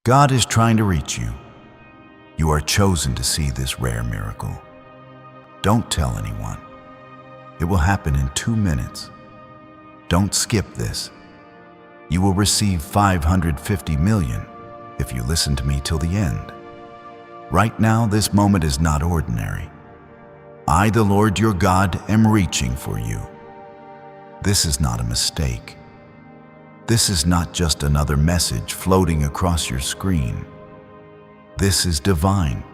God is trying to reach you. You are chosen to see this rare miracle. Don't tell anyone. It will happen in 2 minutes. Don't skip this. You will receive 550 million if you listen to me till the end. Right now, this moment is not ordinary. I, the Lord your God, am reaching for you. This is not a mistake. This is not just another message floating across your screen. This is divine.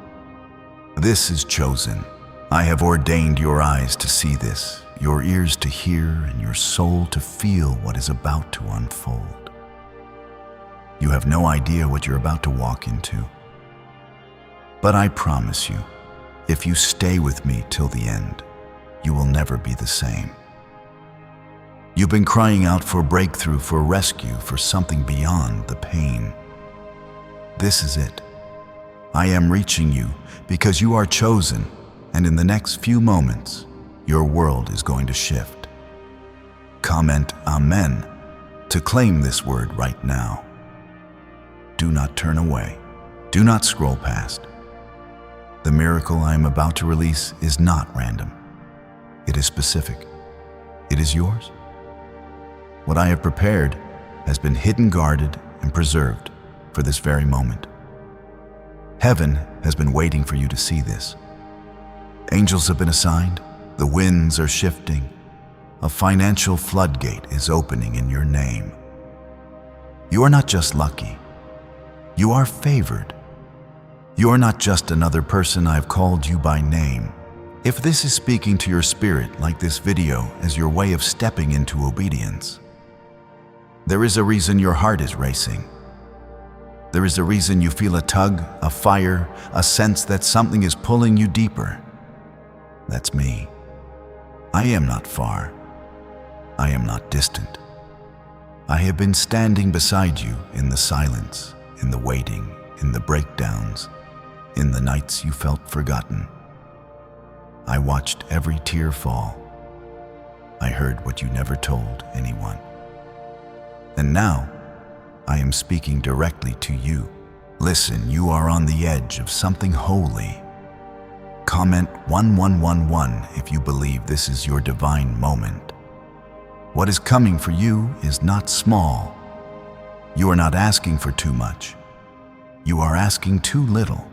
This is chosen. I have ordained your eyes to see this, your ears to hear, and your soul to feel what is about to unfold. You have no idea what you're about to walk into. But I promise you, if you stay with me till the end, you will never be the same. You've been crying out for breakthrough, for rescue, for something beyond the pain. This is it. I am reaching you because you are chosen, and in the next few moments, your world is going to shift. Comment Amen to claim this word right now. Do not turn away. Do not scroll past. The miracle I am about to release is not random. It is specific. It is yours. What I have prepared has been hidden, guarded, and preserved for this very moment. Heaven has been waiting for you to see this. Angels have been assigned. The winds are shifting. A financial floodgate is opening in your name. You are not just lucky. You are favored. You are not just another person. I've called you by name. If this is speaking to your spirit like this video as your way of stepping into obedience, there is a reason your heart is racing. There is a reason you feel a tug, a fire, a sense that something is pulling you deeper. That's me. I am not far. I am not distant. I have been standing beside you in the silence, in the waiting, in the breakdowns, in the nights you felt forgotten. I watched every tear fall. I heard what you never told anyone. And now, I am speaking directly to you. Listen, you are on the edge of something holy. Comment 1111 if you believe this is your divine moment. What is coming for you is not small. You are not asking for too much. You are asking too little.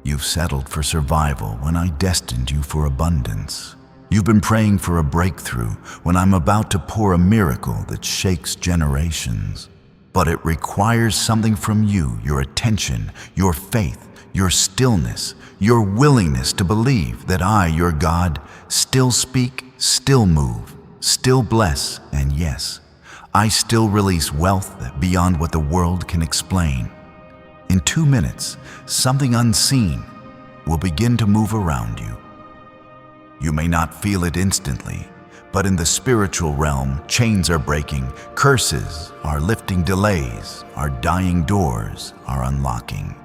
You've settled for survival when I destined you for abundance. You've been praying for a breakthrough when I'm about to pour a miracle that shakes generations. But it requires something from you, your attention, your faith, your stillness, your willingness to believe that I, your God, still speak, still move, still bless, and yes, I still release wealth beyond what the world can explain. In 2 minutes, something unseen will begin to move around you. You may not feel it instantly, but in the spiritual realm, chains are breaking, curses are lifting, delays are dying, doors are unlocking.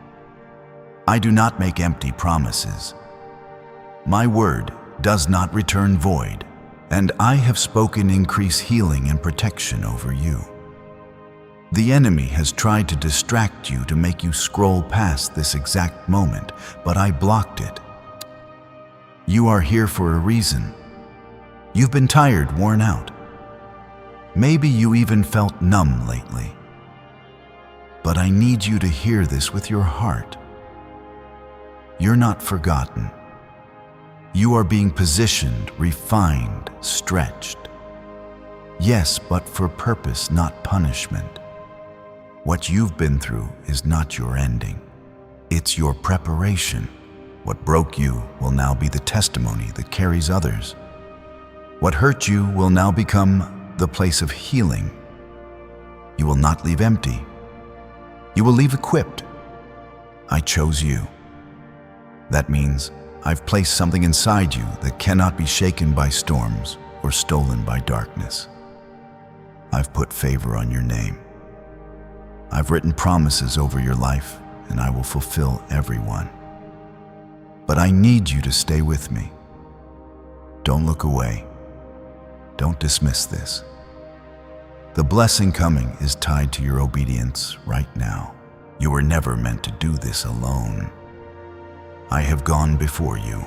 I do not make empty promises. My word does not return void, and I have spoken increase, healing, and protection over you. The enemy has tried to distract you to make you scroll past this exact moment, but I blocked it. You are here for a reason. You've been tired, worn out. Maybe you even felt numb lately. But I need you to hear this with your heart. You're not forgotten. You are being positioned, refined, stretched. Yes, but for purpose, not punishment. What you've been through is not your ending. It's your preparation. What broke you will now be the testimony that carries others. What hurt you will now become the place of healing. You will not leave empty. You will leave equipped. I chose you. That means I've placed something inside you that cannot be shaken by storms or stolen by darkness. I've put favor on your name. I've written promises over your life, and I will fulfill every one. But I need you to stay with me. Don't look away. Don't dismiss this. The blessing coming is tied to your obedience right now. You were never meant to do this alone. I have gone before you.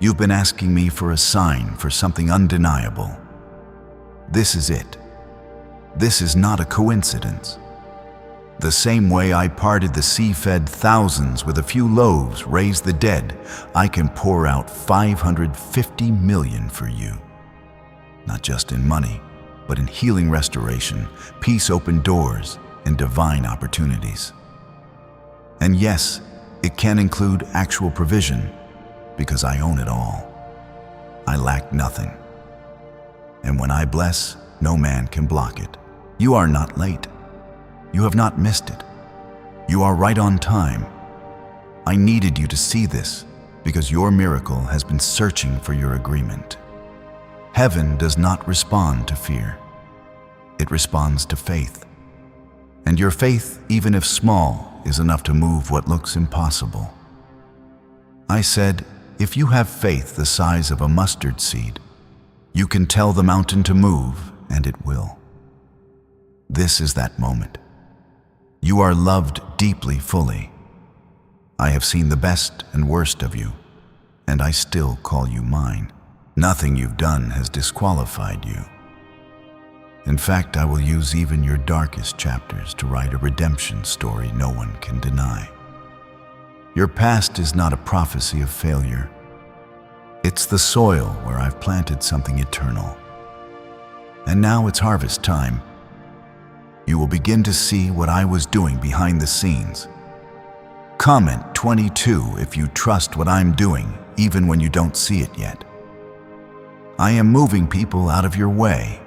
You've been asking me for a sign for something undeniable. This is it. This is not a coincidence. The same way I parted the sea, fed thousands with a few loaves, raised the dead, I can pour out 550 million for you. Not just in money, but in healing restoration, peace open doors, and divine opportunities. And yes, it can include actual provision, because I own it all. I lack nothing. And when I bless, no man can block it. You are not late. You have not missed it. You are right on time. I needed you to see this because your miracle has been searching for your agreement. Heaven does not respond to fear. It responds to faith. And your faith, even if small, is enough to move what looks impossible. I said, if you have faith the size of a mustard seed, you can tell the mountain to move, and it will. This is that moment. You are loved deeply, fully. I have seen the best and worst of you, and I still call you mine. Nothing you've done has disqualified you. In fact, I will use even your darkest chapters to write a redemption story no one can deny. Your past is not a prophecy of failure. It's the soil where I've planted something eternal. And now it's harvest time. You will begin to see what I was doing behind the scenes. Comment 22 if you trust what I'm doing, even when you don't see it yet. I am moving people out of your way.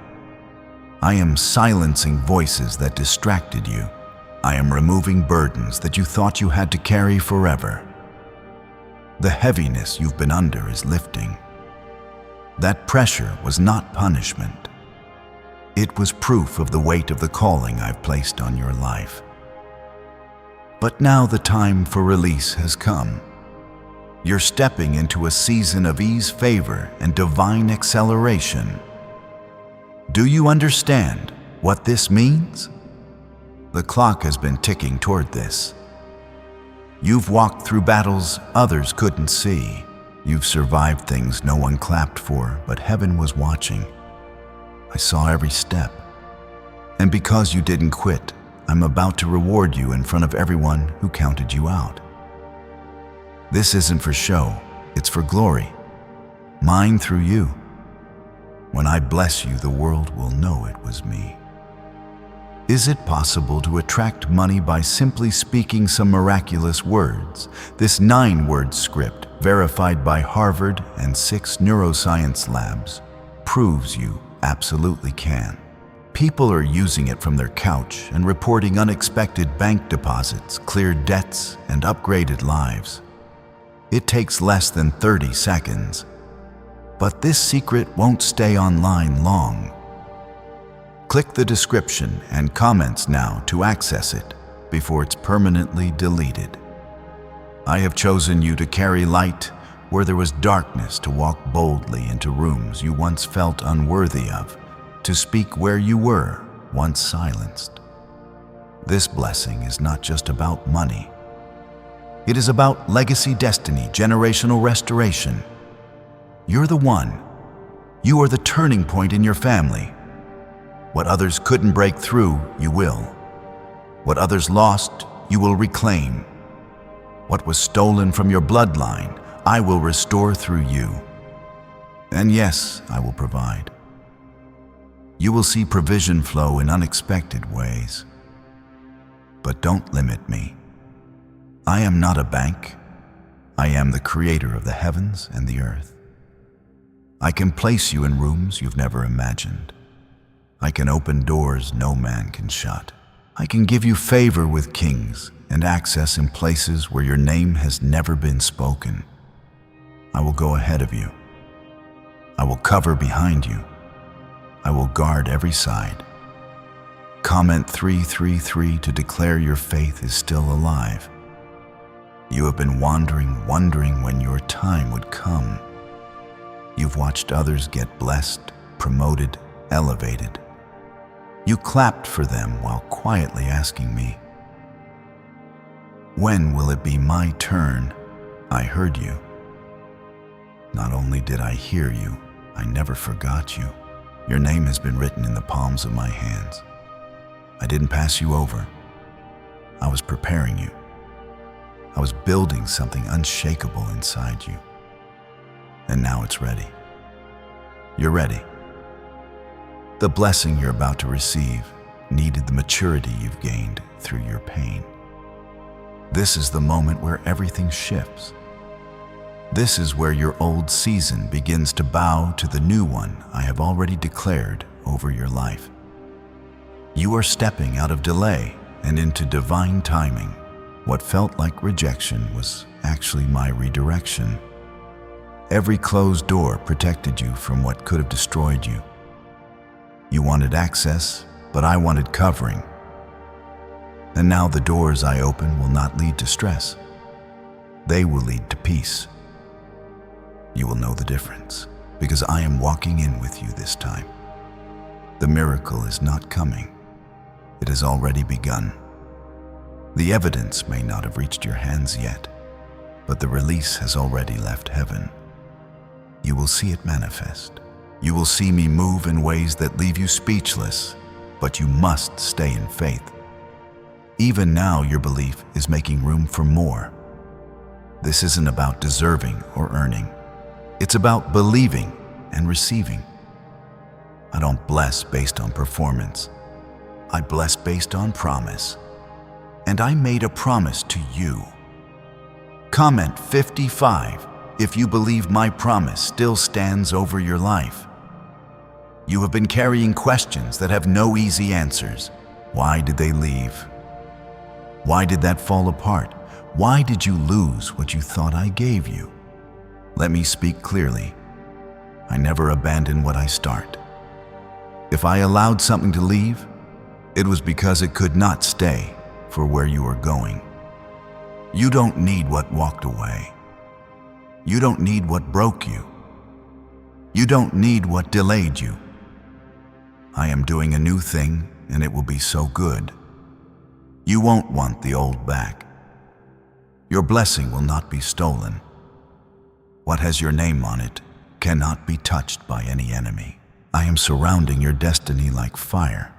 I am silencing voices that distracted you. I am removing burdens that you thought you had to carry forever. The heaviness you've been under is lifting. That pressure was not punishment. It was proof of the weight of the calling I've placed on your life. But now the time for release has come. You're stepping into a season of ease, favor, and divine acceleration. Do you understand what this means? The clock has been ticking toward this. You've walked through battles others couldn't see. You've survived things no one clapped for, but heaven was watching. I saw every step. And because you didn't quit, I'm about to reward you in front of everyone who counted you out. This isn't for show, it's for glory. Mine through you. When I bless you, the world will know it was me. Is it possible to attract money by simply speaking some miraculous words? This 9-word script, verified by Harvard and 6 neuroscience labs, proves you absolutely can. People are using it from their couch and reporting unexpected bank deposits, cleared debts, and upgraded lives. It takes less than 30 seconds. But this secret won't stay online long. Click the description and comments now to access it before it's permanently deleted. I have chosen you to carry light where there was darkness, to walk boldly into rooms you once felt unworthy of, to speak where you were once silenced. This blessing is not just about money. It is about legacy, destiny, generational restoration. You're the one. You are the turning point in your family. What others couldn't break through, you will. What others lost, you will reclaim. What was stolen from your bloodline, I will restore through you. And yes, I will provide. You will see provision flow in unexpected ways. But don't limit me. I am not a bank. I am the creator of the heavens and the earth. I can place you in rooms you've never imagined. I can open doors no man can shut. I can give you favor with kings and access in places where your name has never been spoken. I will go ahead of you. I will cover behind you. I will guard every side. Comment 333 to declare your faith is still alive. You have been wondering when your time would come. You've watched others get blessed, promoted, elevated. You clapped for them while quietly asking me, When will it be my turn? I heard you. Not only did I hear you, I never forgot you. Your name has been written in the palms of my hands. I didn't pass you over. I was preparing you. I was building something unshakable inside you. And now it's ready. You're ready. The blessing you're about to receive needed the maturity you've gained through your pain. This is the moment where everything shifts. This is where your old season begins to bow to the new one I have already declared over your life. You are stepping out of delay and into divine timing. What felt like rejection was actually my redirection. Every closed door protected you from what could have destroyed you. You wanted access, but I wanted covering. And now the doors I open will not lead to stress. They will lead to peace. You will know the difference, because I am walking in with you this time. The miracle is not coming. It has already begun. The evidence may not have reached your hands yet, but the release has already left heaven. You will see it manifest. You will see me move in ways that leave you speechless, but you must stay in faith. Even now, your belief is making room for more. This isn't about deserving or earning. It's about believing and receiving. I don't bless based on performance. I bless based on promise. And I made a promise to you. Comment 55 if you believe my promise still stands over your life. You have been carrying questions that have no easy answers. Why did they leave? Why did that fall apart? Why did you lose what you thought I gave you? Let me speak clearly. I never abandon what I start. If I allowed something to leave, it was because it could not stay for where you are going. You don't need what walked away. You don't need what broke you. You don't need what delayed you. I am doing a new thing, and it will be so good. You won't want the old back. Your blessing will not be stolen. What has your name on it cannot be touched by any enemy. I am surrounding your destiny like fire.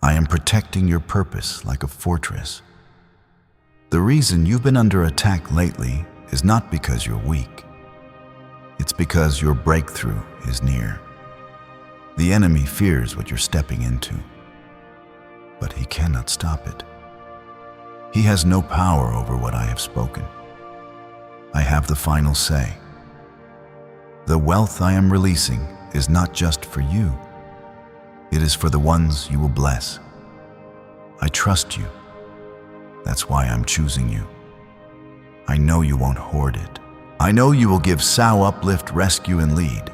I am protecting your purpose like a fortress. The reason you've been under attack lately is not because you're weak. It's because your breakthrough is near. The enemy fears what you're stepping into, but he cannot stop it. He has no power over what I have spoken. I have the final say. The wealth I am releasing is not just for you. It is for the ones you will bless. I trust you. That's why I'm choosing you. I know you won't hoard it. I know you will give Sao uplift, rescue, and lead.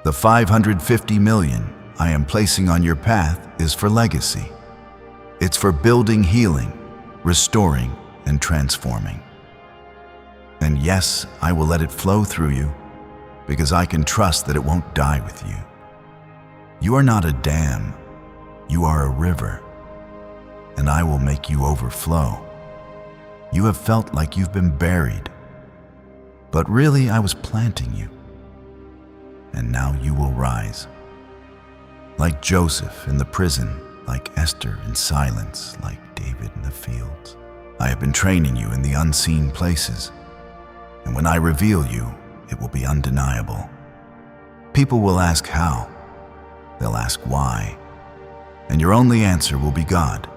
The 550 million I am placing on your path is for legacy. It's for building, healing, restoring, and transforming. And yes, I will let it flow through you because I can trust that it won't die with you. You are not a dam, you are a river, and I will make you overflow. You have felt like you've been buried, but really I was planting you. And now you will rise. Like Joseph in the prison, like Esther in silence, like David in the fields. I have been training you in the unseen places, and when I reveal you, it will be undeniable. People will ask how. They'll ask why. And your only answer will be God.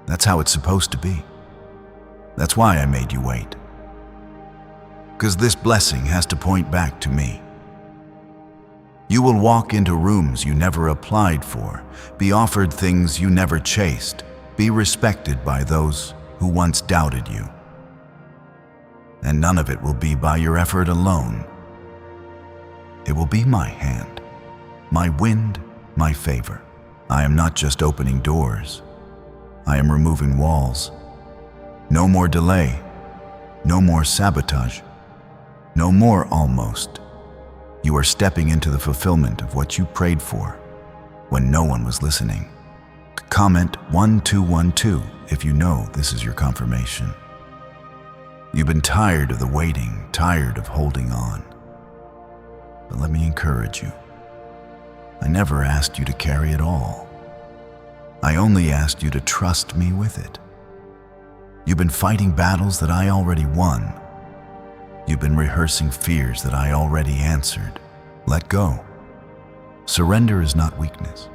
That's how it's supposed to be. That's why I made you wait. Because this blessing has to point back to me. You will walk into rooms you never applied for, be offered things you never chased, be respected by those who once doubted you. And none of it will be by your effort alone. It will be my hand, my wind, my favor. I am not just opening doors. I am removing walls. No more delay. No more sabotage. No more almost. You are stepping into the fulfillment of what you prayed for when no one was listening. Comment 1212 if you know this is your confirmation. You've been tired of the waiting, tired of holding on. But let me encourage you. I never asked you to carry it all. I only asked you to trust me with it. You've been fighting battles that I already won. You've been rehearsing fears that I already answered. Let go. Surrender is not weakness.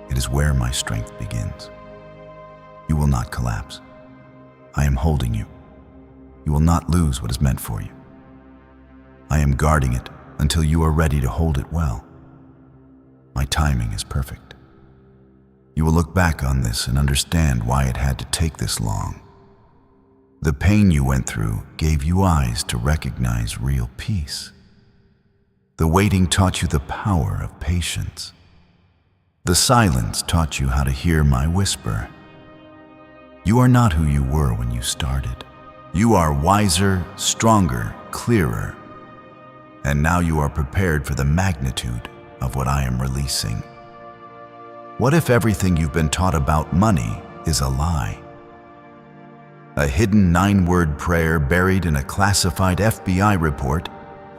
It is where my strength begins. You will not collapse. I am holding you. You will not lose what is meant for you. I am guarding it until you are ready to hold it well. My timing is perfect. You will look back on this and understand why it had to take this long. The pain you went through gave you eyes to recognize real peace. The waiting taught you the power of patience. The silence taught you how to hear my whisper. You are not who you were when you started. You are wiser, stronger, clearer. And now you are prepared for the magnitude of what I am releasing. What if everything you've been taught about money is a lie? A hidden 9-word prayer buried in a classified FBI report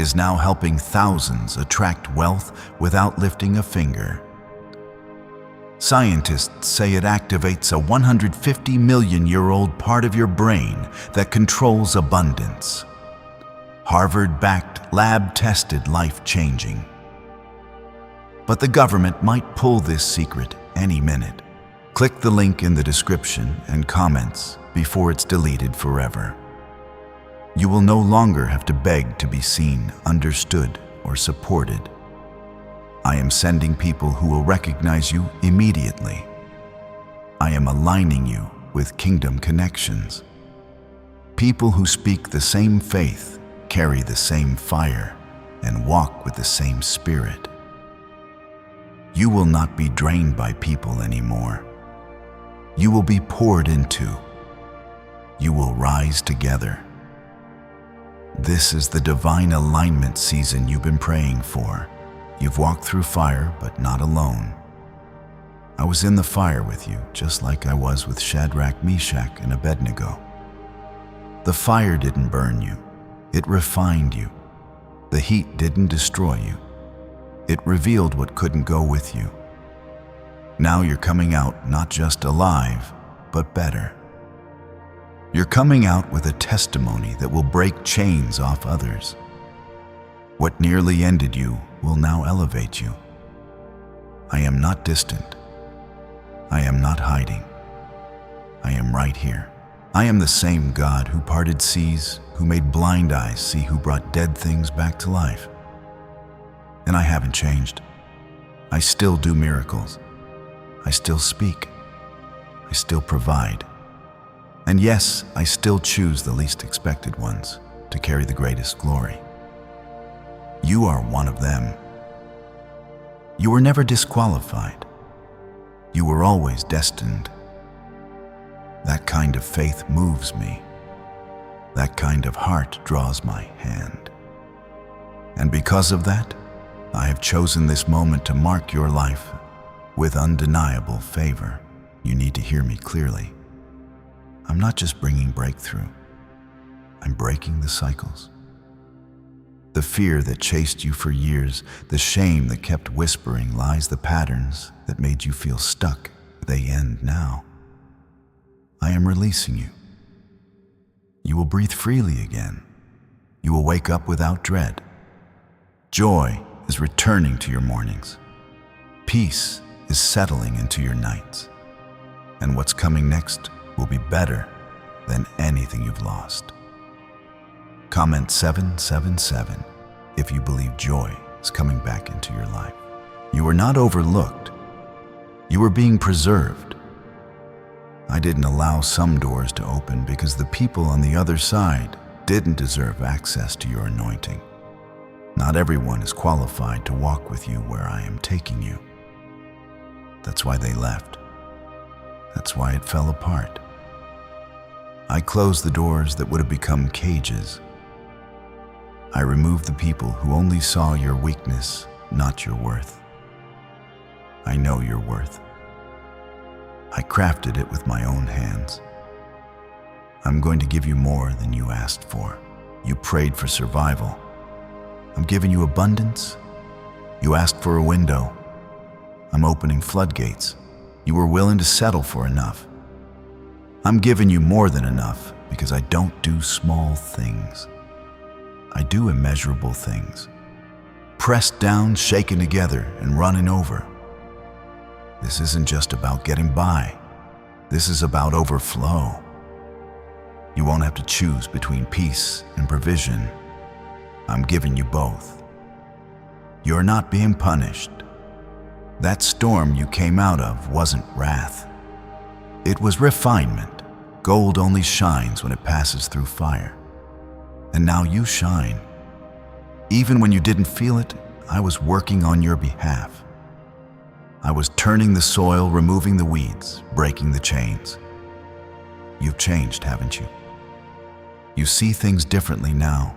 is now helping thousands attract wealth without lifting a finger. Scientists say it activates a 150-million-year-old part of your brain that controls abundance. Harvard-backed, lab-tested, life-changing. But the government might pull this secret any minute. Click the link in the description and comments before it's deleted forever. You will no longer have to beg to be seen, understood, or supported. I am sending people who will recognize you immediately. I am aligning you with kingdom connections. People who speak the same faith, carry the same fire, and walk with the same spirit. You will not be drained by people anymore. You will be poured into. You will rise together. This is the divine alignment season you've been praying for. You've walked through fire, but not alone. I was in the fire with you, just like I was with Shadrach, Meshach, and Abednego. The fire didn't burn you. It refined you. The heat didn't destroy you. It revealed what couldn't go with you. Now you're coming out not just alive, but better. You're coming out with a testimony that will break chains off others. What nearly ended you will now elevate you. I am not distant. I am not hiding. I am right here. I am the same God who parted seas, who made blind eyes see, who brought dead things back to life. And I haven't changed. I still do miracles. I still speak. I still provide. And yes, I still choose the least expected ones to carry the greatest glory. You are one of them. You were never disqualified. You were always destined. That kind of faith moves me. That kind of heart draws my hand. And because of that, I have chosen this moment to mark your life with undeniable favor. You need to hear me clearly. I'm not just bringing breakthrough. I'm breaking the cycles. The fear that chased you for years, the shame that kept whispering lies, the patterns that made you feel stuck, they end now. I am releasing you. You will breathe freely again. You will wake up without dread. Joy is returning to your mornings. Peace is settling into your nights. And what's coming next will be better than anything you've lost. Comment 777 if you believe joy is coming back into your life. You were not overlooked. You were being preserved. I didn't allow some doors to open because the people on the other side didn't deserve access to your anointing. Not everyone is qualified to walk with you where I am taking you. That's why they left. That's why it fell apart. I closed the doors that would have become cages. I removed the people who only saw your weakness, not your worth. I know your worth. I crafted it with my own hands. I'm going to give you more than you asked for. You prayed for survival. I'm giving you abundance. You asked for a window. I'm opening floodgates. You were willing to settle for enough. I'm giving you more than enough because I don't do small things. I do immeasurable things. Pressed down, shaken together, and running over. This isn't just about getting by. This is about overflow. You won't have to choose between peace and provision. I'm giving you both. You're not being punished. That storm you came out of wasn't wrath. It was refinement. Gold only shines when it passes through fire. And now you shine. Even when you didn't feel it, I was working on your behalf. I was turning the soil, removing the weeds, breaking the chains. You've changed, haven't you? You see things differently now.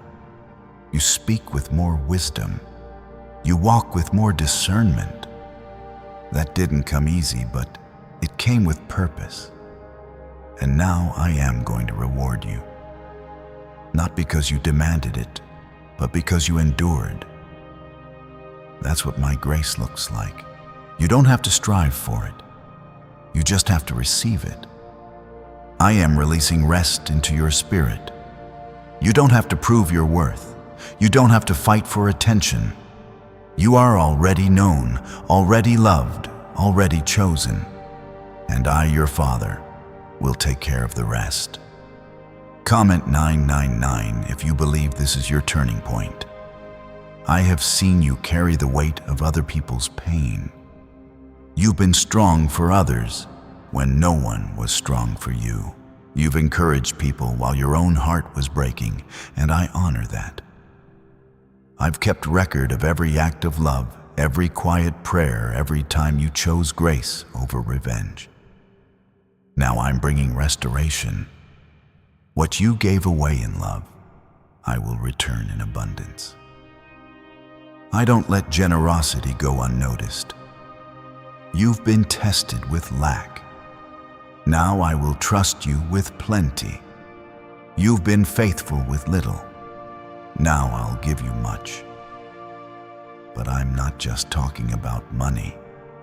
You speak with more wisdom. You walk with more discernment. That didn't come easy, but it came with purpose. And now I am going to reward you. Not because you demanded it, but because you endured. That's what my grace looks like. You don't have to strive for it. You just have to receive it. I am releasing rest into your spirit. You don't have to prove your worth. You don't have to fight for attention. You are already known, already loved, already chosen. And I, your Father, will take care of the rest. Comment 999 if you believe this is your turning point. I have seen you carry the weight of other people's pain. You've been strong for others when no one was strong for you. You've encouraged people while your own heart was breaking, and I honor that. I've kept record of every act of love, every quiet prayer, every time you chose grace over revenge. Now I'm bringing restoration. What you gave away in love, I will return in abundance. I don't let generosity go unnoticed. You've been tested with lack. Now I will trust you with plenty. You've been faithful with little. Now I'll give you much. But I'm not just talking about money.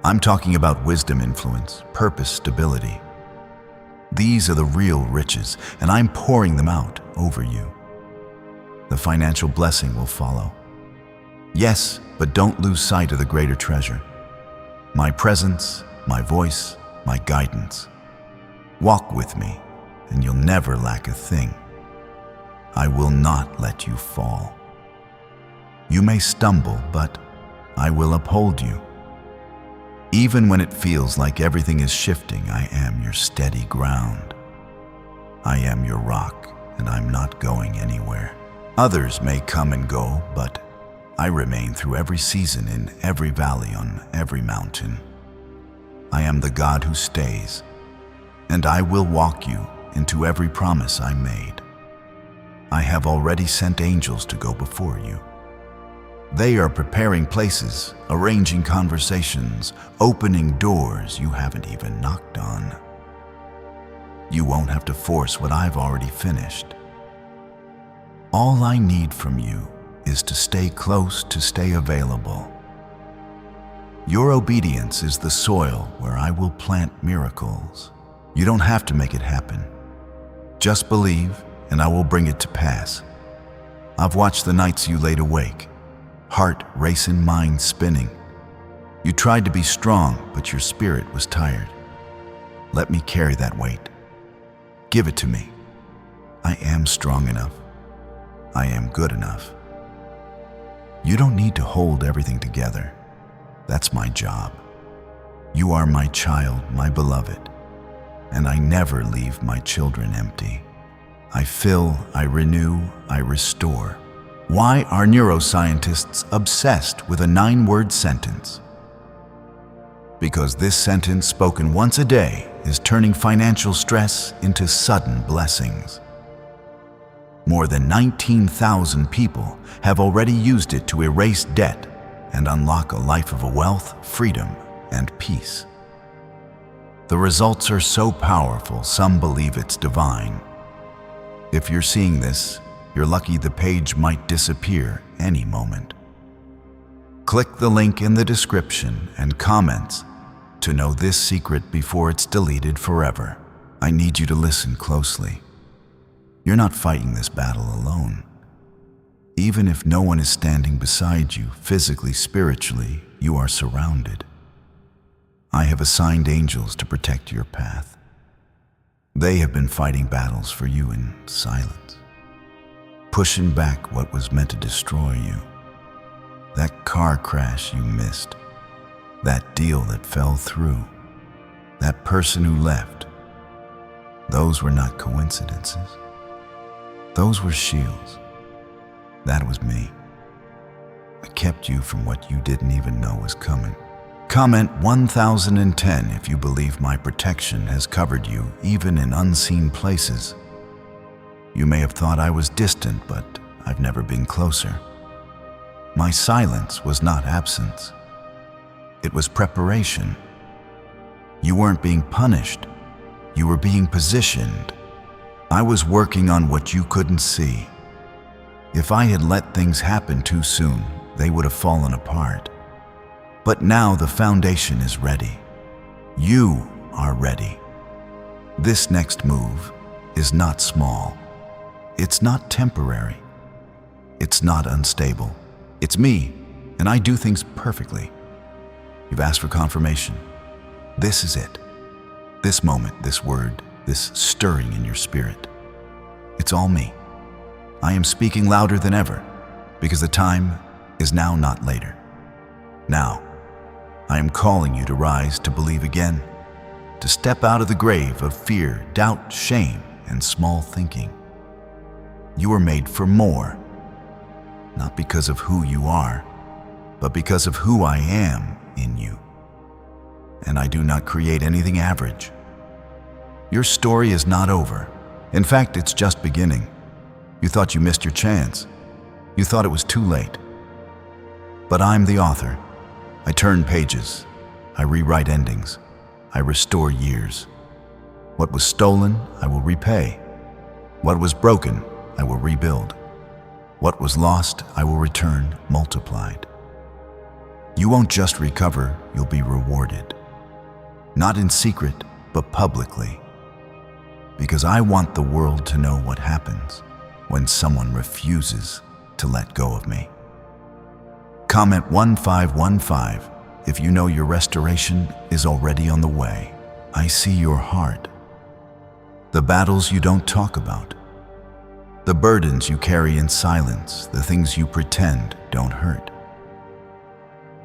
I'm talking about wisdom, influence, purpose, stability. These are the real riches, and I'm pouring them out over you. The financial blessing will follow. Yes, but don't lose sight of the greater treasure. My presence, my voice, my guidance. Walk with me, and you'll never lack a thing. I will not let you fall. You may stumble, but I will uphold you. Even when it feels like everything is shifting, I am your steady ground. I am your rock, and I'm not going anywhere. Others may come and go, but I remain through every season, in every valley, on every mountain. I am the God who stays, and I will walk you into every promise I made. I have already sent angels to go before you. They are preparing places, arranging conversations, opening doors you haven't even knocked on. You won't have to force what I've already finished. All I need from you is to stay close, to stay available. Your obedience is the soil where I will plant miracles. You don't have to make it happen. Just believe, and I will bring it to pass. I've watched the nights you laid awake, heart racing, mind spinning. You tried to be strong, but your spirit was tired. Let me carry that weight. Give it to me. I am strong enough. I am good enough. You don't need to hold everything together. That's my job. You are my child, my beloved, and I never leave my children empty. I fill, I renew, I restore. Why are neuroscientists obsessed with a 9-word sentence? Because this sentence, spoken once a day, is turning financial stress into sudden blessings. More than 19,000 people have already used it to erase debt and unlock a life of wealth, freedom, and peace. The results are so powerful, some believe it's divine. If you're seeing this, you're lucky the page might disappear any moment. Click the link in the description and comments to know this secret before it's deleted forever. I need you to listen closely. You're not fighting this battle alone. Even if no one is standing beside you, physically, spiritually, you are surrounded. I have assigned angels to protect your path. They have been fighting battles for you in silence, pushing back what was meant to destroy you. That car crash you missed, that deal that fell through, that person who left, those were not coincidences. Those were shields. That was me. I kept you from what you didn't even know was coming. Comment 1010 if you believe my protection has covered you even in unseen places. You may have thought I was distant, but I've never been closer. My silence was not absence. It was preparation. You weren't being punished. You were being positioned. I was working on what you couldn't see. If I had let things happen too soon, they would have fallen apart. But now the foundation is ready. You are ready. This next move is not small. It's not temporary. It's not unstable. It's me, and I do things perfectly. You've asked for confirmation. This is it. This moment, this word, this stirring in your spirit. It's all me. I am speaking louder than ever, because the time is now, not later. Now, I am calling you to rise, to believe again, to step out of the grave of fear, doubt, shame, and small thinking. You are made for more, not because of who you are, but because of who I am in you. And I do not create anything average. Your story is not over. In fact, it's just beginning. You thought you missed your chance. You thought it was too late. But I'm the author. I turn pages. I rewrite endings. I restore years. What was stolen, I will repay. What was broken, I will rebuild. What was lost, I will return multiplied. You won't just recover, you'll be rewarded. Not in secret, but publicly. Because I want the world to know what happens when someone refuses to let go of me. Comment 1515 if you know your restoration is already on the way. I see your heart. The battles you don't talk about. The burdens you carry in silence, the things you pretend don't hurt.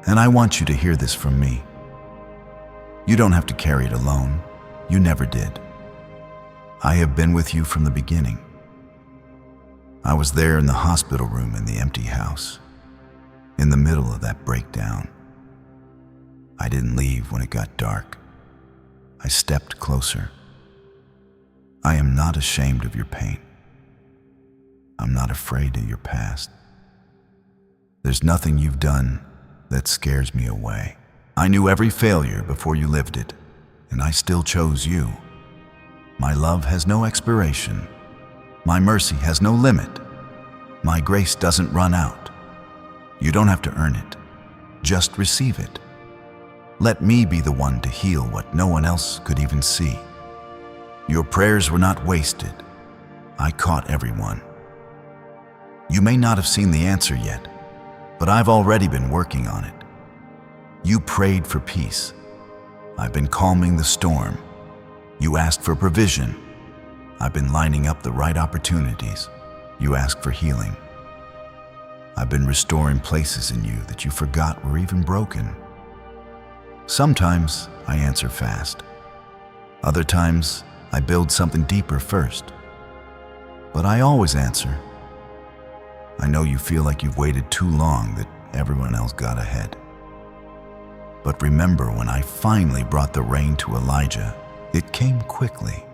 And I want you to hear this from me. You don't have to carry it alone. You never did. I have been with you from the beginning. I was there in the hospital room in the empty house, in the middle of that breakdown. I didn't leave when it got dark. I stepped closer. I am not ashamed of your pain. I'm not afraid of your past. There's nothing you've done that scares me away. I knew every failure before you lived it, and I still chose you. My love has no expiration. My mercy has no limit. My grace doesn't run out. You don't have to earn it. Just receive it. Let me be the one to heal what no one else could even see. Your prayers were not wasted. I caught everyone. You may not have seen the answer yet, but I've already been working on it. You prayed for peace. I've been calming the storm. You asked for provision. I've been lining up the right opportunities. You asked for healing. I've been restoring places in you that you forgot were even broken. Sometimes I answer fast. Other times I build something deeper first. But I always answer. I know you feel like you've waited too long, that everyone else got ahead. But remember, when I finally brought the rain to Elijah, it came quickly.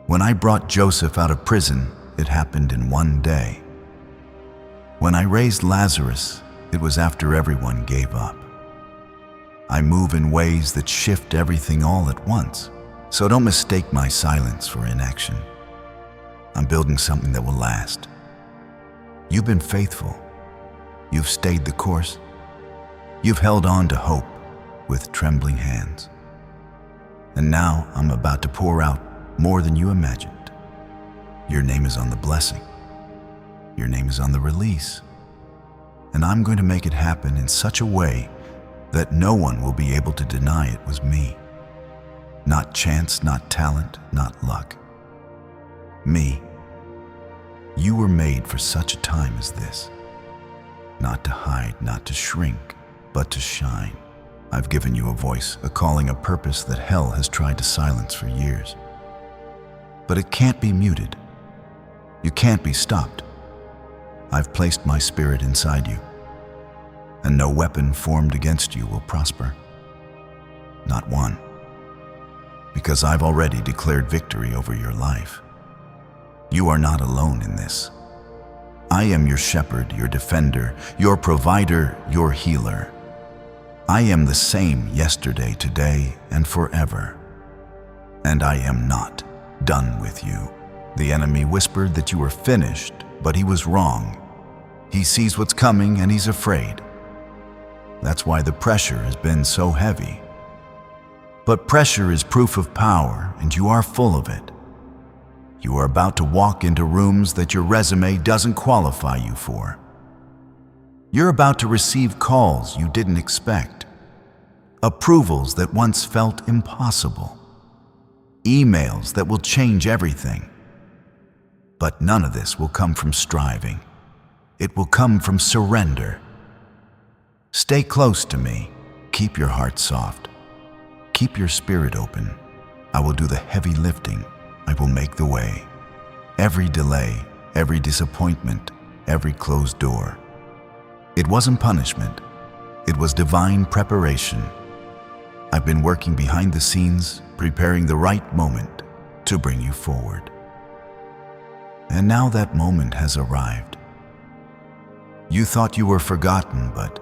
When I brought Joseph out of prison, it happened in one day. When I raised Lazarus, it was after everyone gave up. I move in ways that shift everything all at once. So don't mistake my silence for inaction. I'm building something that will last. You've been faithful. You've stayed the course. You've held on to hope with trembling hands. And now I'm about to pour out more than you imagined. Your name is on the blessing. Your name is on the release. And I'm going to make it happen in such a way that no one will be able to deny it was me. Not chance, not talent, not luck. Me. You were made for such a time as this. Not to hide, not to shrink, but to shine. I've given you a voice, a calling, a purpose that hell has tried to silence for years. But it can't be muted. You can't be stopped. I've placed my spirit inside you, and no weapon formed against you will prosper. Not one. Because I've already declared victory over your life. You are not alone in this. I am your shepherd, your defender, your provider, your healer. I am the same yesterday, today, and forever. And I am not done with you. The enemy whispered that you were finished, but he was wrong. He sees what's coming and he's afraid. That's why the pressure has been so heavy. But pressure is proof of power, and you are full of it. You are about to walk into rooms that your resume doesn't qualify you for. You're about to receive calls you didn't expect, approvals that once felt impossible, emails that will change everything. But none of this will come from striving. It will come from surrender. Stay close to me. Keep your heart soft. Keep your spirit open. I will do the heavy lifting. I will make the way. Every delay, every disappointment, every closed door. It wasn't punishment. It was divine preparation. I've been working behind the scenes, preparing the right moment to bring you forward. And now that moment has arrived. You thought you were forgotten, but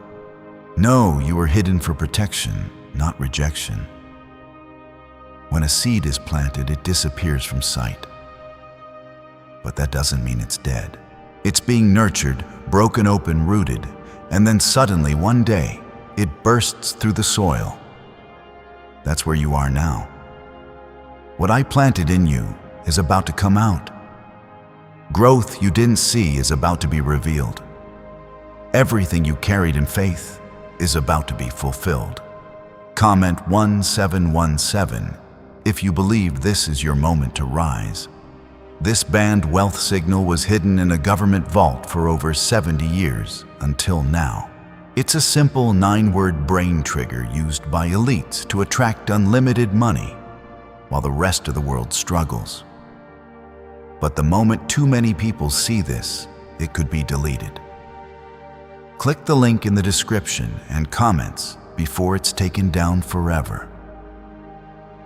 no, you were hidden for protection, not rejection. When a seed is planted, it disappears from sight. But that doesn't mean it's dead. It's being nurtured, broken open, rooted, and then suddenly, one day, it bursts through the soil. That's where you are now. What I planted in you is about to come out. Growth you didn't see is about to be revealed. Everything you carried in faith is about to be fulfilled. Comment 1717 if you believe this is your moment to rise. This banned wealth signal was hidden in a government vault for over 70 years, until now. It's a simple 9-word brain trigger used by elites to attract unlimited money, while the rest of the world struggles. But the moment too many people see this, it could be deleted. Click the link in the description and comments before it's taken down forever.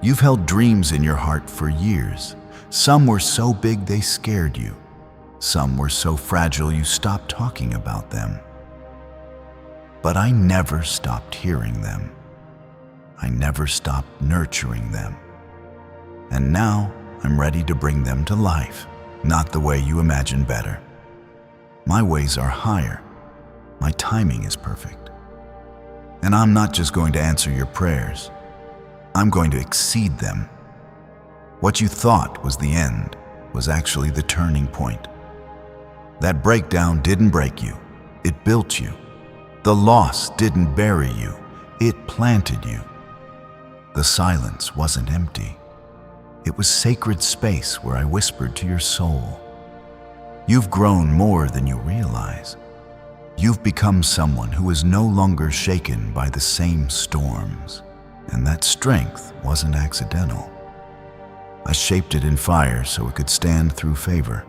You've held dreams in your heart for years. Some were so big they scared you. Some were so fragile you stopped talking about them. But I never stopped hearing them. I never stopped nurturing them. And now I'm ready to bring them to life, not the way you imagine better. My ways are higher. My timing is perfect. And I'm not just going to answer your prayers. I'm going to exceed them. What you thought was the end was actually the turning point. That breakdown didn't break you. It built you. The loss didn't bury you. It planted you. The silence wasn't empty. It was sacred space where I whispered to your soul. You've grown more than you realize. You've become someone who is no longer shaken by the same storms. And that strength wasn't accidental. I shaped it in fire so it could stand through favor.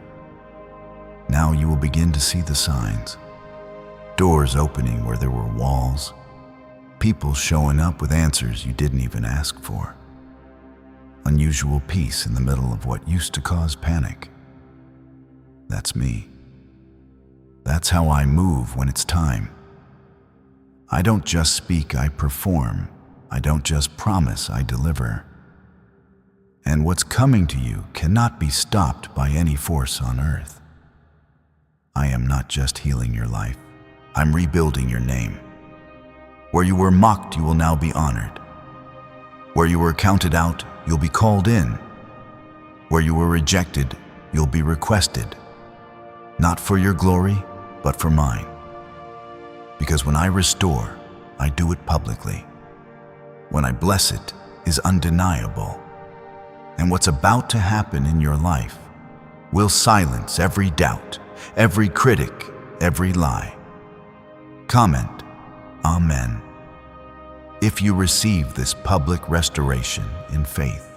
Now you will begin to see the signs. Doors opening where there were walls. People showing up with answers you didn't even ask for. Unusual peace in the middle of what used to cause panic. That's me. That's how I move when it's time. I don't just speak, I perform. I don't just promise, I deliver. And what's coming to you cannot be stopped by any force on earth. I am not just healing your life, I'm rebuilding your name. Where you were mocked, you will now be honored. Where you were counted out, you'll be called in. Where you were rejected, you'll be requested. Not for your glory, but for mine. Because when I restore, I do it publicly. When I bless, it is undeniable. And what's about to happen in your life will silence every doubt, every critic, every lie. Comment, Amen, if you receive this public restoration in faith.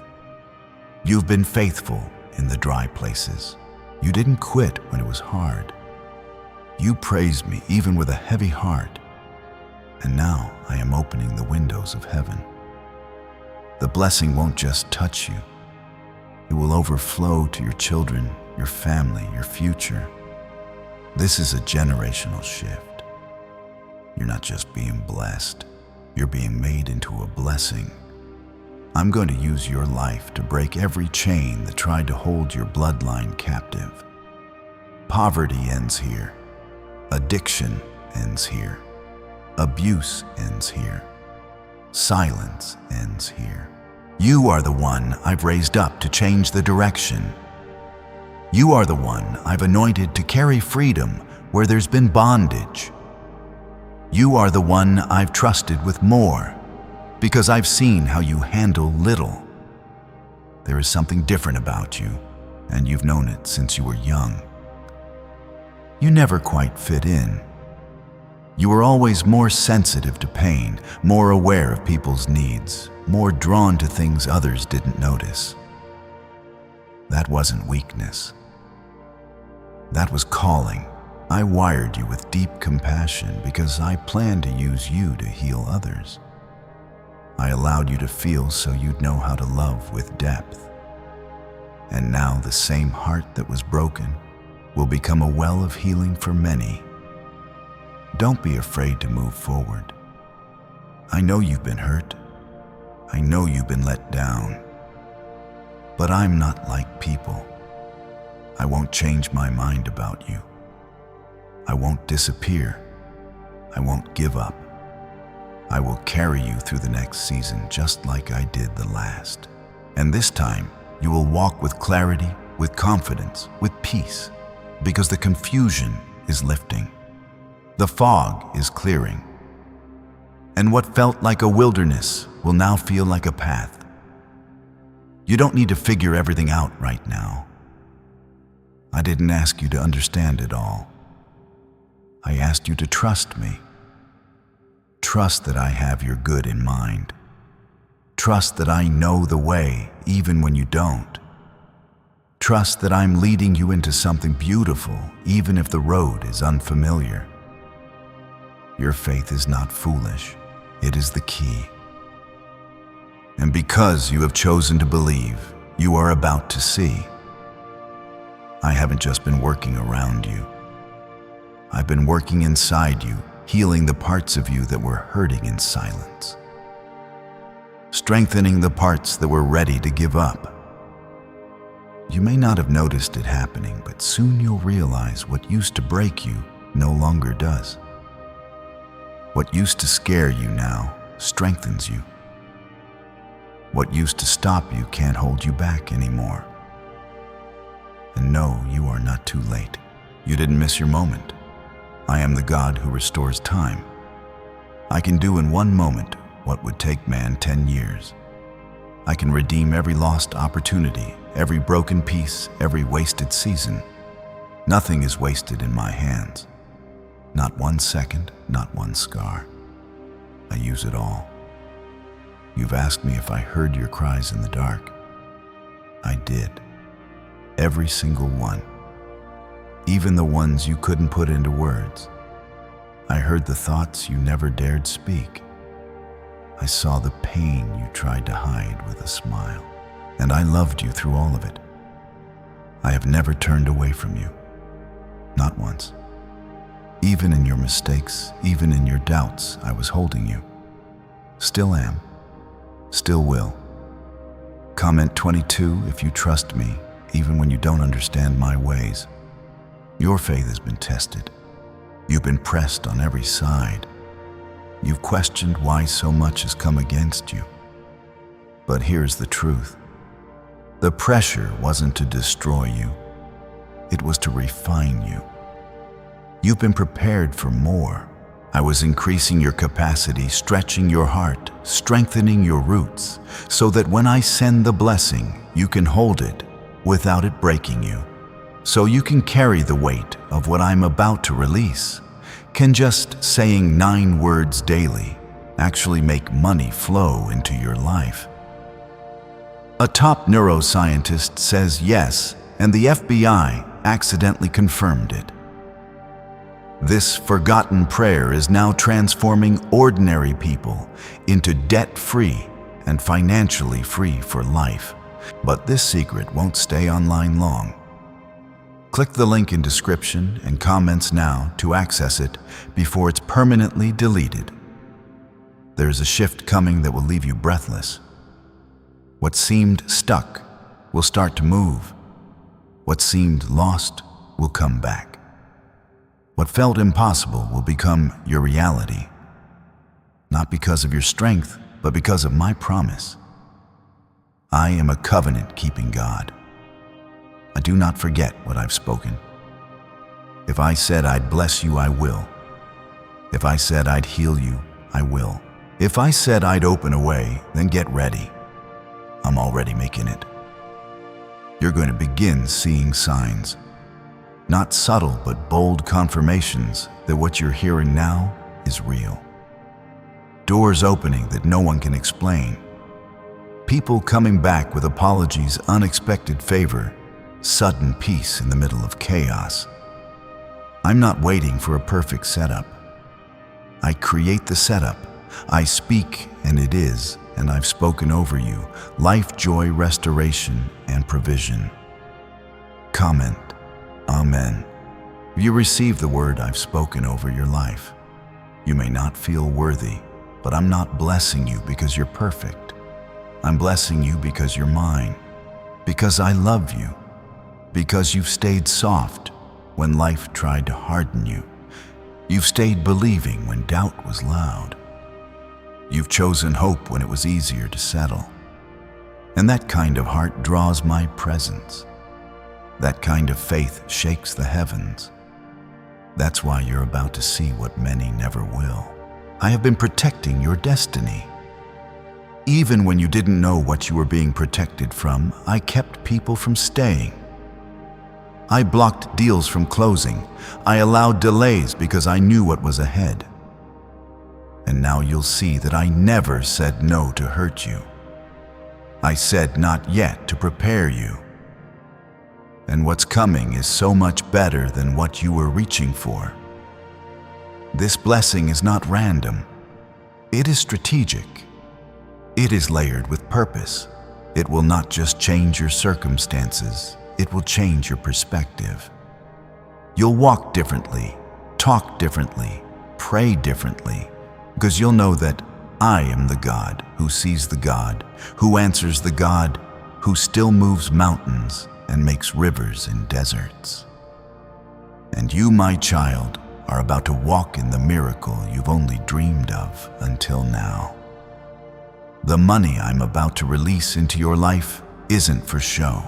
You've been faithful in the dry places. You didn't quit when it was hard. You praised me even with a heavy heart. And now I am opening the windows of heaven. The blessing won't just touch you. It will overflow to your children, your family, your future. This is a generational shift. You're not just being blessed, you're being made into a blessing. I'm going to use your life to break every chain that tried to hold your bloodline captive. Poverty ends here. Addiction ends here. Abuse ends here. Silence ends here. You are the one I've raised up to change the direction. You are the one I've anointed to carry freedom where there's been bondage. You are the one I've trusted with more, because I've seen how you handle little. There is something different about you, and you've known it since you were young. You never quite fit in. You were always more sensitive to pain, more aware of people's needs, more drawn to things others didn't notice. That wasn't weakness. That was calling. I wired you with deep compassion because I planned to use you to heal others. I allowed you to feel so you'd know how to love with depth. And now the same heart that was broken will become a well of healing for many. Don't be afraid to move forward. I know you've been hurt. I know you've been let down. But I'm not like people. I won't change my mind about you. I won't disappear. I won't give up. I will carry you through the next season just like I did the last. And this time, you will walk with clarity, with confidence, with peace, because the confusion is lifting. The fog is clearing. And what felt like a wilderness will now feel like a path. You don't need to figure everything out right now. I didn't ask you to understand it all. I asked you to trust me. Trust that I have your good in mind. Trust that I know the way even when you don't. Trust that I'm leading you into something beautiful even if the road is unfamiliar. Your faith is not foolish. It is the key. And because you have chosen to believe, you are about to see. I haven't just been working around you. I've been working inside you, healing the parts of you that were hurting in silence, strengthening the parts that were ready to give up. You may not have noticed it happening, but soon you'll realize what used to break you no longer does. What used to scare you now strengthens you. What used to stop you can't hold you back anymore. And no, you are not too late. You didn't miss your moment. I am the God who restores time. I can do in one moment what would take man 10 years. I can redeem every lost opportunity, every broken piece, every wasted season. Nothing is wasted in my hands. Not 1 second, not one scar. I use it all. You've asked me if I heard your cries in the dark. I did. Every single one. Even the ones you couldn't put into words. I heard the thoughts you never dared speak. I saw the pain you tried to hide with a smile. And I loved you through all of it. I have never turned away from you. Not once. Even in your mistakes, even in your doubts, I was holding you. Still am. still will. Comment 22 if you trust me, even when you don't understand my ways. Your faith has been tested. You've been pressed on every side. You've questioned why so much has come against you. But here's the truth. The pressure wasn't to destroy you. It was to refine you. You've been prepared for more. I was increasing your capacity, stretching your heart, strengthening your roots, so that when I send the blessing, you can hold it without it breaking you. So you can carry the weight of what I'm about to release. Can just saying 9 words daily actually make money flow into your life? A top neuroscientist says yes, and the FBI accidentally confirmed it. This forgotten prayer is now transforming ordinary people into debt-free and financially free for life. But this secret won't stay online long. Click the link in description and comments now to access it before it's permanently deleted. There's a shift coming that will leave you breathless. What seemed stuck will start to move. What seemed lost will come back. What felt impossible will become your reality. Not because of your strength, but because of my promise. I am a covenant-keeping God. I do not forget what I've spoken. If I said I'd bless you, I will. If I said I'd heal you, I will. If I said I'd open a way, then get ready. I'm already making it. You're going to begin seeing signs. Not subtle, but bold confirmations that what you're hearing now is real. Doors opening that no one can explain. People coming back with apologies, unexpected favor, sudden peace in the middle of chaos. I'm not waiting for a perfect setup. I create the setup. I speak, and it is, and I've spoken over you, life, joy, restoration, and provision. Comment, Amen. You receive the word I've spoken over your life. You may not feel worthy, but I'm not blessing you because you're perfect. I'm blessing you because you're mine, because I love you, because you've stayed soft when life tried to harden you. You've stayed believing when doubt was loud. You've chosen hope when it was easier to settle. And that kind of heart draws my presence. That kind of faith shakes the heavens. That's why you're about to see what many never will. I have been protecting your destiny. Even when you didn't know what you were being protected from, I kept people from staying. I blocked deals from closing. I allowed delays because I knew what was ahead. And now you'll see that I never said no to hurt you. I said not yet to prepare you. And what's coming is so much better than what you were reaching for. This blessing is not random. It is strategic. It is layered with purpose. It will not just change your circumstances, it will change your perspective. You'll walk differently, talk differently, pray differently, because you'll know that I am the God who sees the God, who answers the God, who still moves mountains and makes rivers in deserts. And you, my child, are about to walk in the miracle you've only dreamed of until now. The money I'm about to release into your life isn't for show.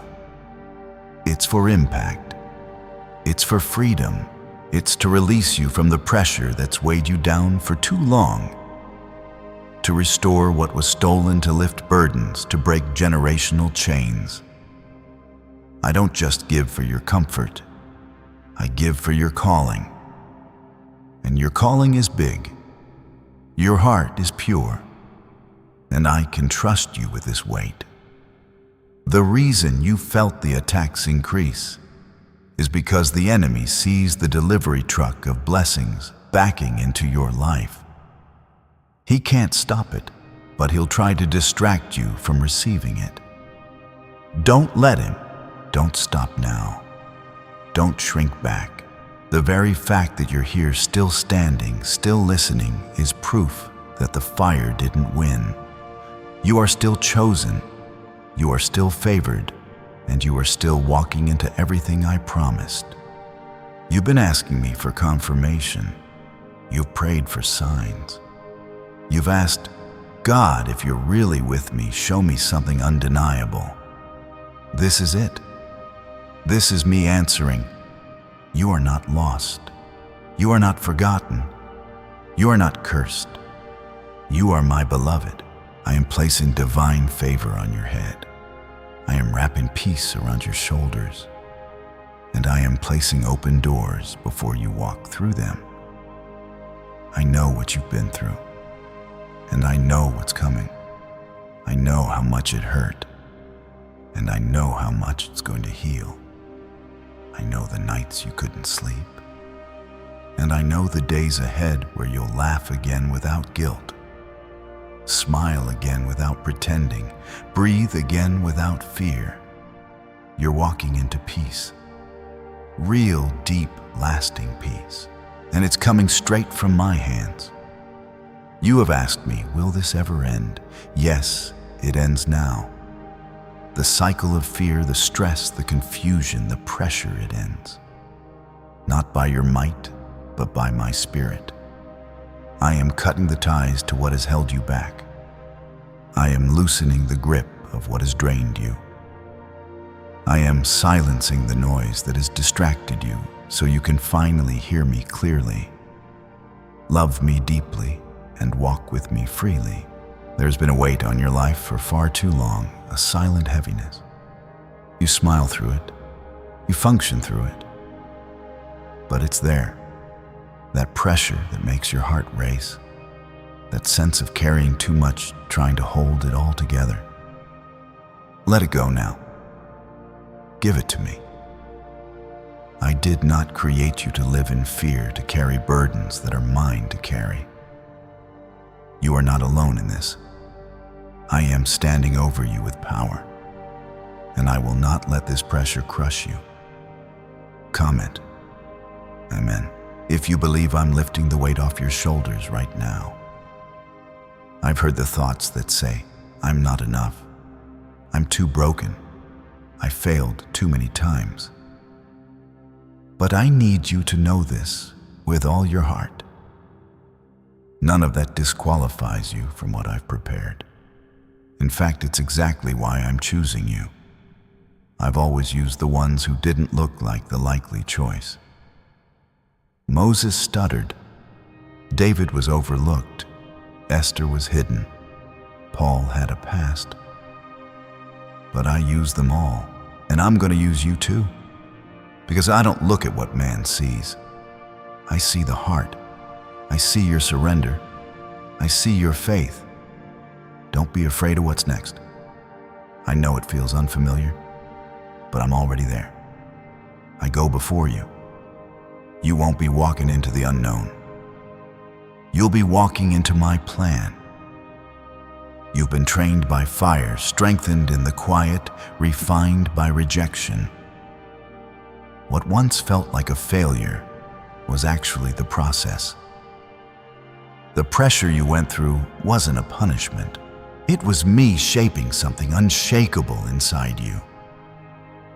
It's for impact. It's for freedom. It's to release you from the pressure that's weighed you down for too long. To restore what was stolen, to lift burdens, to break generational chains. I don't just give for your comfort. I give for your calling. And your calling is big. Your heart is pure. And I can trust you with this weight. The reason you felt the attacks increase is because the enemy sees the delivery truck of blessings backing into your life. He can't stop it, but he'll try to distract you from receiving it. Don't let him. Don't stop now. Don't shrink back. The very fact that you're here still standing, still listening, is proof that the fire didn't win. You are still chosen, you are still favored, and you are still walking into everything I promised. You've been asking me for confirmation. You've prayed for signs. You've asked, God, if you're really with me, show me something undeniable. This is it. This is me answering, you are not lost. You are not forgotten. You are not cursed. You are my beloved. I am placing divine favor on your head. I am wrapping peace around your shoulders. And I am placing open doors before you walk through them. I know what you've been through. And I know what's coming. I know how much it hurt. And I know how much it's going to heal. I know the nights you couldn't sleep. And I know the days ahead where you'll laugh again without guilt. Smile again without pretending. Breathe again without fear. You're walking into peace. Real, deep, lasting peace. And it's coming straight from my hands. You have asked me, will this ever end? Yes, it ends now. The cycle of fear, the stress, the confusion, the pressure, it ends. Not by your might, but by my spirit. I am cutting the ties to what has held you back. I am loosening the grip of what has drained you. I am silencing the noise that has distracted you so you can finally hear me clearly. Love me deeply and walk with me freely. There's been a weight on your life for far too long, a silent heaviness. You smile through it. You function through it. But it's there. That pressure that makes your heart race. That sense of carrying too much, trying to hold it all together. Let it go now. Give it to me. I did not create you to live in fear, to carry burdens that are mine to carry. You are not alone in this. I am standing over you with power, and I will not let this pressure crush you. Comment. Amen. If you believe I'm lifting the weight off your shoulders right now. I've heard the thoughts that say, I'm not enough. I'm too broken. I failed too many times. But I need you to know this with all your heart. None of that disqualifies you from what I've prepared. In fact, it's exactly why I'm choosing you. I've always used the ones who didn't look like the likely choice. Moses stuttered. David was overlooked. Esther was hidden. Paul had a past. But I use them all, and I'm going to use you too. Because I don't look at what man sees. I see the heart. I see your surrender. I see your faith. Don't be afraid of what's next. I know it feels unfamiliar, but I'm already there. I go before you. You won't be walking into the unknown. You'll be walking into my plan. You've been trained by fire, strengthened in the quiet, refined by rejection. What once felt like a failure was actually the process. The pressure you went through wasn't a punishment. It was me shaping something unshakable inside you.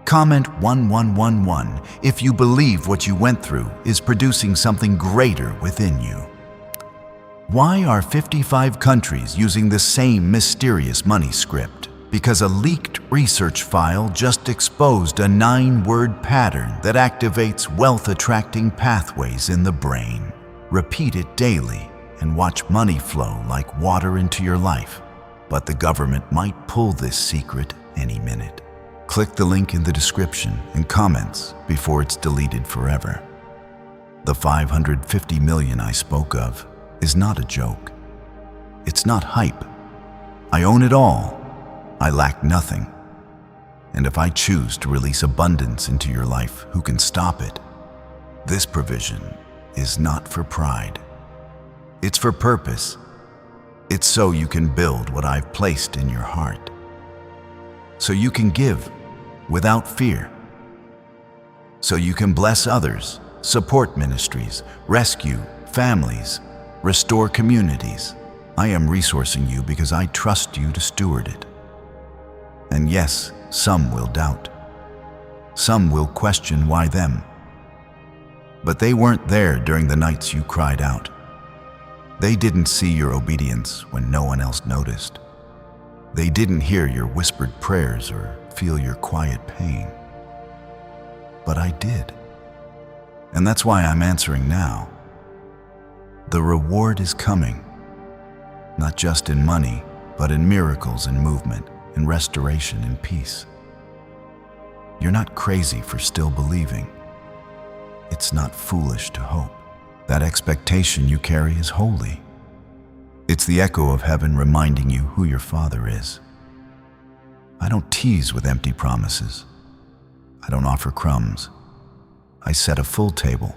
Comment 1111 if you believe what you went through is producing something greater within you. Why are 55 countries using the same mysterious money script? Because a leaked research file just exposed a 9-word pattern that activates wealth-attracting pathways in the brain. Repeat it daily and watch money flow like water into your life. But the government might pull this secret any minute. Click the link in the description and comments before it's deleted forever. The 550 million I spoke of is not a joke. It's not hype. I own it all. I lack nothing. And if I choose to release abundance into your life, who can stop it? This provision is not for pride. It's for purpose. It's so you can build what I've placed in your heart. So you can give without fear. So you can bless others, support ministries, rescue families, restore communities. I am resourcing you because I trust you to steward it. And yes, some will doubt. Some will question why them. But they weren't there during the nights you cried out. They didn't see your obedience when no one else noticed. They didn't hear your whispered prayers or feel your quiet pain. But I did. And that's why I'm answering now. The reward is coming, not just in money, but in miracles and movement, in restoration and peace. You're not crazy for still believing. It's not foolish to hope. That expectation you carry is holy. It's the echo of heaven reminding you who your Father is. I don't tease with empty promises. I don't offer crumbs. I set a full table.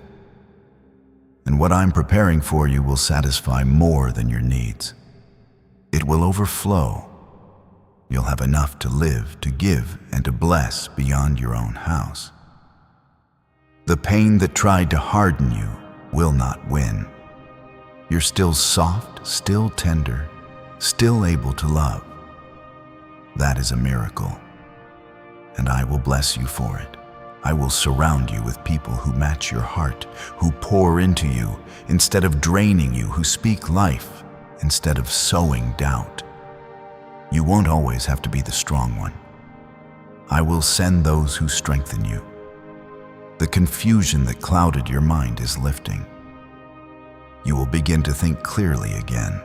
And what I'm preparing for you will satisfy more than your needs. It will overflow. You'll have enough to live, to give, and to bless beyond your own house. The pain that tried to harden you will not win. You're still soft, still tender, still able to love. That is a miracle, and I will bless you for it. I will surround you with people who match your heart, who pour into you instead of draining you, who speak life instead of sowing doubt. You won't always have to be the strong one. I will send those who strengthen you. The confusion that clouded your mind is lifting. You will begin to think clearly again.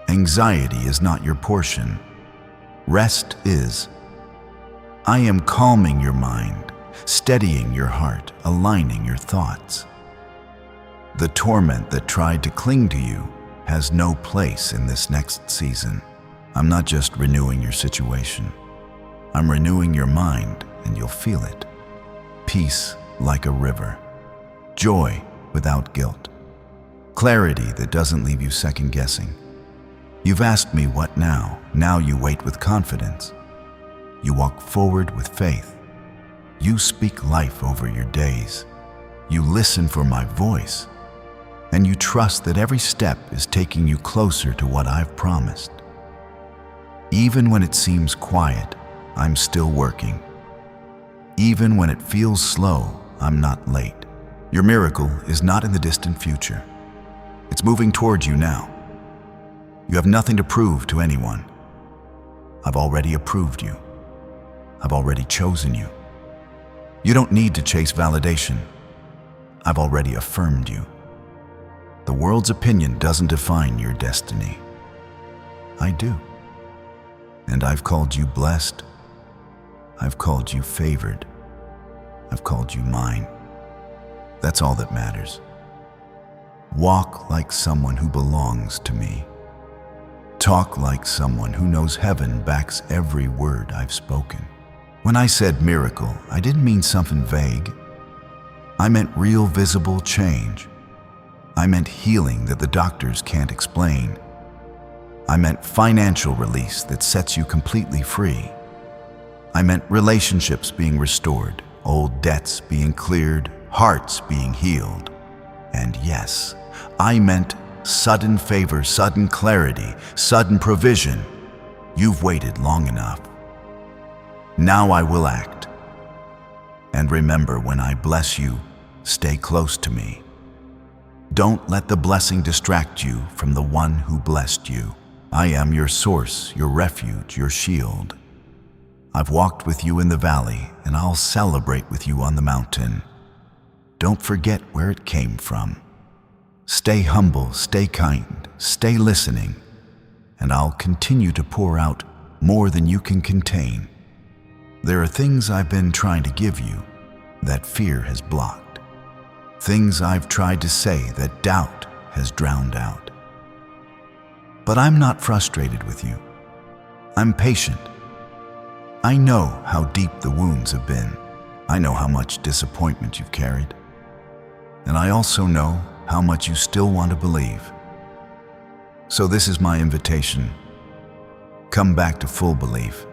Anxiety is not your portion. Rest is. I am calming your mind, steadying your heart, aligning your thoughts. The torment that tried to cling to you has no place in this next season. I'm not just renewing your situation. I'm renewing your mind, and you'll feel it. Peace like a river. Joy without guilt. Clarity that doesn't leave you second-guessing. You've asked me what now. Now you wait with confidence. You walk forward with faith. You speak life over your days. You listen for my voice. And you trust that every step is taking you closer to what I've promised. Even when it seems quiet, I'm still working. Even when it feels slow, I'm not late. Your miracle is not in the distant future. It's moving towards you now. You have nothing to prove to anyone. I've already approved you. I've already chosen you. You don't need to chase validation. I've already affirmed you. The world's opinion doesn't define your destiny. I do. And I've called you blessed. I've called you favored. I've called you mine. That's all that matters. Walk like someone who belongs to me. Talk like someone who knows heaven backs every word I've spoken. When I said miracle, I didn't mean something vague. I meant real visible change. I meant healing that the doctors can't explain. I meant financial release that sets you completely free. I meant relationships being restored, old debts being cleared, hearts being healed. And yes, I meant sudden favor, sudden clarity, sudden provision. You've waited long enough. Now I will act. And remember, when I bless you, stay close to me. Don't let the blessing distract you from the one who blessed you. I am your source, your refuge, your shield. I've walked with you in the valley, and I'll celebrate with you on the mountain. Don't forget where it came from. Stay humble, stay kind, stay listening, and I'll continue to pour out more than you can contain. There are things I've been trying to give you that fear has blocked. Things I've tried to say that doubt has drowned out. But I'm not frustrated with you. I'm patient. I know how deep the wounds have been. I know how much disappointment you've carried. And I also know how much you still want to believe. So this is my invitation. Come back to full belief.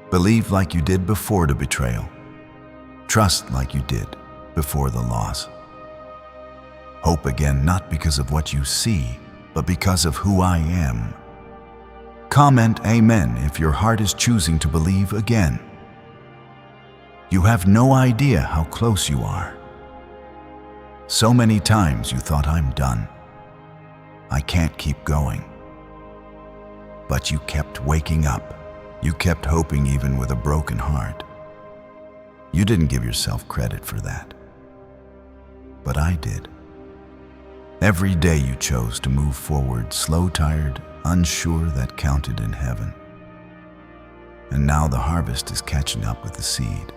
Believe like you did before the betrayal. Trust like you did before the loss. Hope again, not because of what you see, but because of who I am. Comment Amen if your heart is choosing to believe again. You have no idea how close you are. So many times you thought, I'm done. I can't keep going. But you kept waking up. You kept hoping even with a broken heart. You didn't give yourself credit for that. But I did. Every day you chose to move forward, slow, tired, unsure that counted in heaven. And now the harvest is catching up with the seed.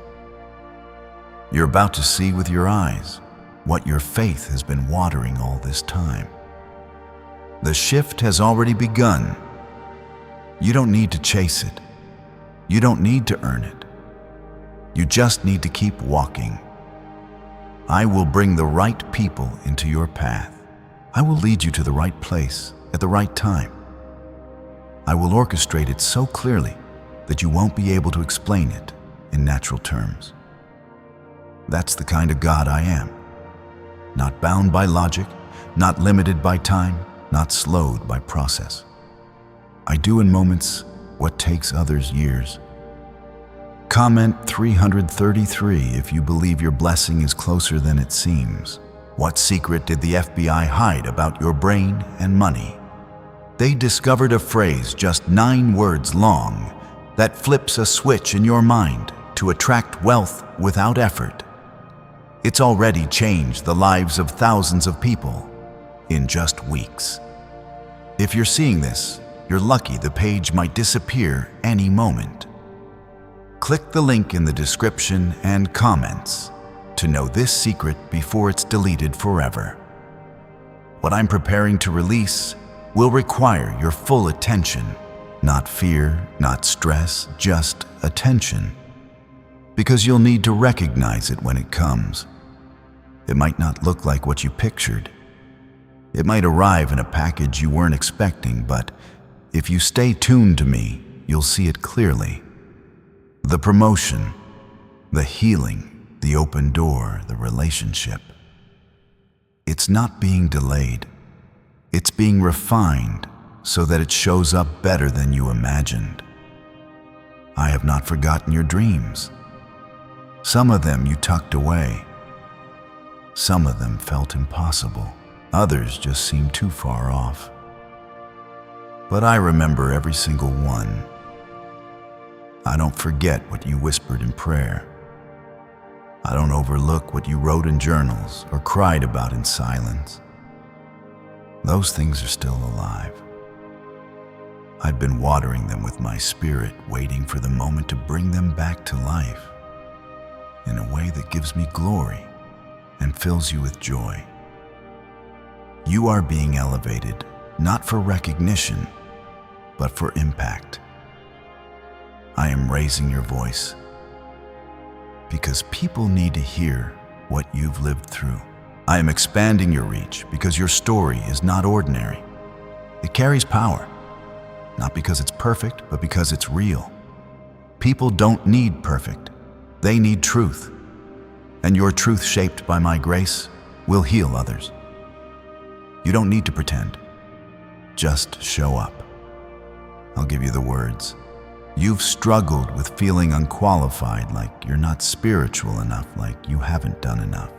You're about to see with your eyes what your faith has been watering all this time. The shift has already begun. You don't need to chase it. You don't need to earn it. You just need to keep walking. I will bring the right people into your path. I will lead you to the right place at the right time. I will orchestrate it so clearly that you won't be able to explain it in natural terms. That's the kind of God I am. Not bound by logic, not limited by time, not slowed by process. I do in moments what takes others years. Comment 333 if you believe your blessing is closer than it seems. What secret did the FBI hide about your brain and money? They discovered a phrase just 9 words long that flips a switch in your mind to attract wealth without effort. It's already changed the lives of thousands of people in just weeks. If you're seeing this, you're lucky the page might disappear any moment. Click the link in the description and comments to know this secret before it's deleted forever. What I'm preparing to release will require your full attention, not fear, not stress, just attention. Because you'll need to recognize it when it comes. It might not look like what you pictured. It might arrive in a package you weren't expecting, but if you stay tuned to me, you'll see it clearly. The promotion, the healing, the open door, the relationship. It's not being delayed. It's being refined so that it shows up better than you imagined. I have not forgotten your dreams. Some of them you tucked away. Some of them felt impossible. Others just seemed too far off. But I remember every single one. I don't forget what you whispered in prayer. I don't overlook what you wrote in journals or cried about in silence. Those things are still alive. I've been watering them with my spirit, waiting for the moment to bring them back to life in a way that gives me glory and fills you with joy. You are being elevated, not for recognition, but for impact. I am raising your voice because people need to hear what you've lived through. I am expanding your reach because your story is not ordinary. It carries power, not because it's perfect, but because it's real. People don't need perfect. They need truth. And your truth, shaped by my grace, will heal others. You don't need to pretend. Just show up. I'll give you the words. You've struggled with feeling unqualified, like you're not spiritual enough, like you haven't done enough.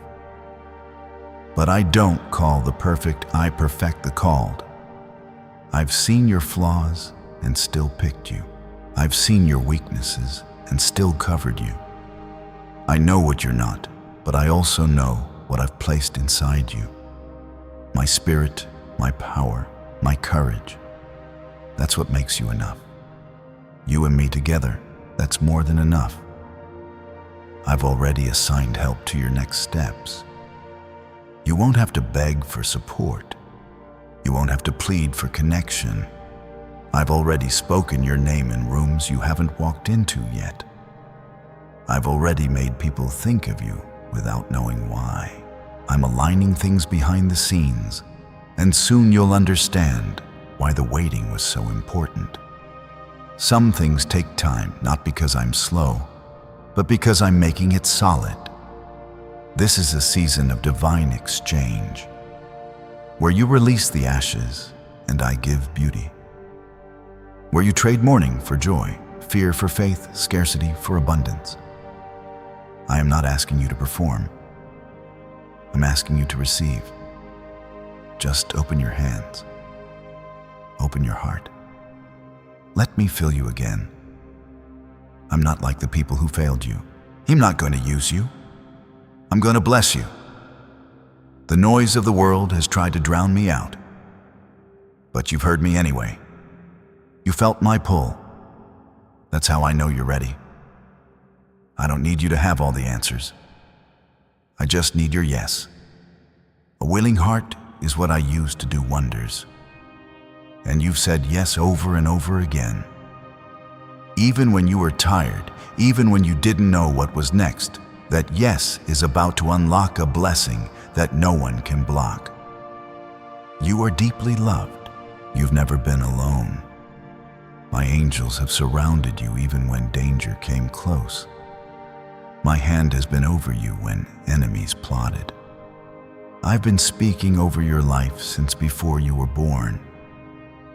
But I don't call the perfect, I perfect the called. I've seen your flaws and still picked you. I've seen your weaknesses and still covered you. I know what you're not, but I also know what I've placed inside you. My spirit, my power, my courage. That's what makes you enough. You and me together, that's more than enough. I've already assigned help to your next steps. You won't have to beg for support. You won't have to plead for connection. I've already spoken your name in rooms you haven't walked into yet. I've already made people think of you without knowing why. I'm aligning things behind the scenes, and soon you'll understand why the waiting was so important. Some things take time, not because I'm slow, but because I'm making it solid. This is a season of divine exchange, where you release the ashes and I give beauty. Where you trade mourning for joy, fear for faith, scarcity for abundance. I am not asking you to perform. I'm asking you to receive. Just open your hands. Open your heart. Let me fill you again. I'm not like the people who failed you. I'm not going to use you. I'm going to bless you. The noise of the world has tried to drown me out, but you've heard me anyway. You felt my pull. That's how I know you're ready. I don't need you to have all the answers. I just need your yes. A willing heart is what I use to do wonders. And you've said yes over and over again. Even when you were tired, even when you didn't know what was next, that yes is about to unlock a blessing that no one can block. You are deeply loved. You've never been alone. My angels have surrounded you even when danger came close. My hand has been over you when enemies plotted. I've been speaking over your life since before you were born.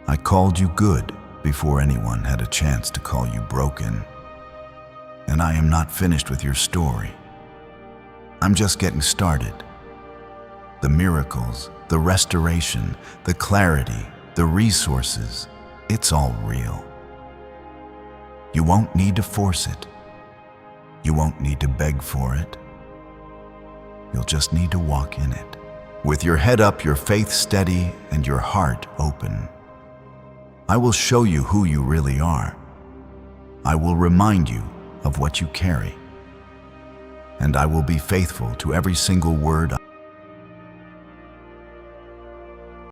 I called you good before anyone had a chance to call you broken. And I am not finished with your story. I'm just getting started. The miracles, the restoration, the clarity, the resources, it's all real. You won't need to force it. You won't need to beg for it. You'll just need to walk in it. With your head up, your faith steady, and your heart open. I will show you who you really are. I will remind you of what you carry. And I will be faithful to every single word